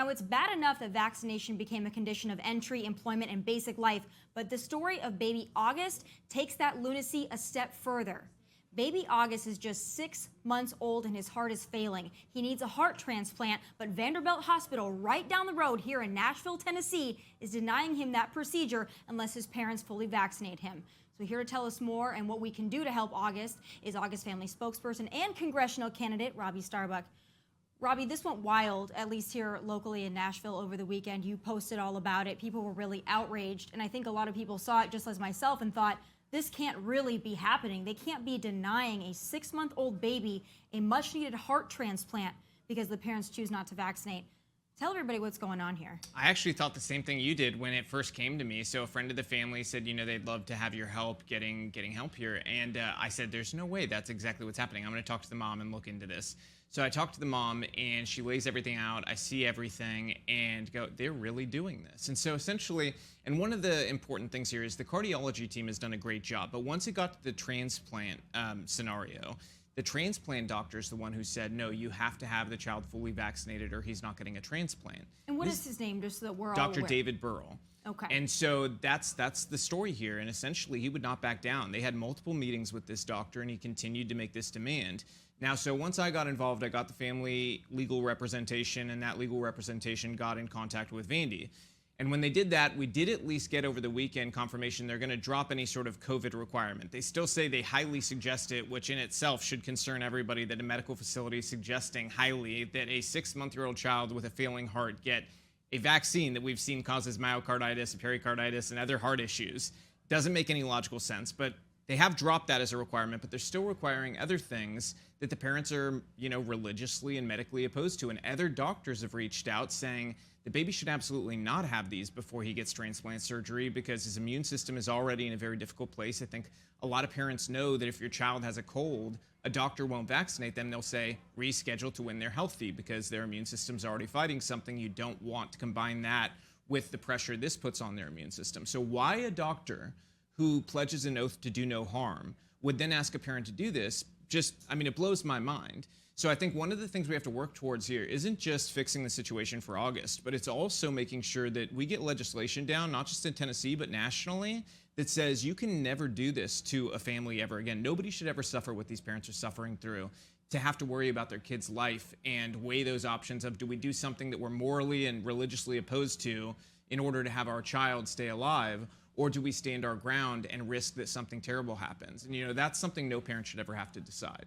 Now, it's bad enough that vaccination became a condition of entry, employment, and basic life, but the story of baby August takes that lunacy a step further. Baby August is just 6 months old and his heart is failing. He needs a heart transplant, but Vanderbilt Hospital right down the road here in Nashville, Tennessee is denying him that procedure unless his parents fully vaccinate him. So here to tell us more and what we can do to help August is August family spokesperson and congressional candidate Robbie Starbuck. Robbie, this went wild, at least here locally in Nashville over the weekend. You posted all about it. People were really outraged, and I think a lot of people saw it just as myself and thought, this can't really be happening. They can't be denying a 6-month-old baby a much-needed heart transplant because the parents choose not to vaccinate. Tell everybody what's going on here. I actually thought the same thing you did when it first came to me. So a friend of the family said, you know, they'd love to have your help getting help here. And I said, there's no way that's exactly what's happening. I'm going to talk to the mom and look into this. So I talked to the mom, and she lays everything out. I see everything and go, they're really doing this. And so essentially, and one of the important things here is the cardiology team has done a great job. But once it got to the transplant scenario, the transplant doctor is the one who said, no, you have to have the child fully vaccinated or he's not getting a transplant. And what is his name, just so that we're all Dr. aware? David Burrell. Okay. And so that's the story here. And essentially, he would not back down. They had multiple meetings with this doctor, and he continued to make this demand. Now, so once I got involved, I got the family legal representation, and that legal representation got in contact with Vandy. And when they did that, we did at least get over the weekend confirmation they're going to drop any sort of COVID requirement. They still say they highly suggest it, which in itself should concern everybody that a medical facility is suggesting highly that a 6-month-old child with a failing heart get a vaccine that we've seen causes myocarditis, pericarditis, and other heart issues. Doesn't make any logical sense, but they have dropped that as a requirement, but they're still requiring other things that the parents are, you know, religiously and medically opposed to. And other doctors have reached out saying the baby should absolutely not have these before he gets transplant surgery because his immune system is already in a very difficult place. I think a lot of parents know that if your child has a cold, a doctor won't vaccinate them. They'll say reschedule to when they're healthy because their immune system's already fighting something. You don't want to combine that with the pressure this puts on their immune system. So why a doctor who pledges an oath to do no harm would then ask a parent to do this? It blows my mind. So I think one of the things we have to work towards here isn't just fixing the situation for August, but it's also making sure that we get legislation down, not just in Tennessee, but nationally, that says you can never do this to a family ever again. Nobody should ever suffer what these parents are suffering through, to have to worry about their kid's life and weigh those options of, do we do something that we're morally and religiously opposed to in order to have our child stay alive, or do we stand our ground and risk that something terrible happens? And, you know, that's something no parent should ever have to decide.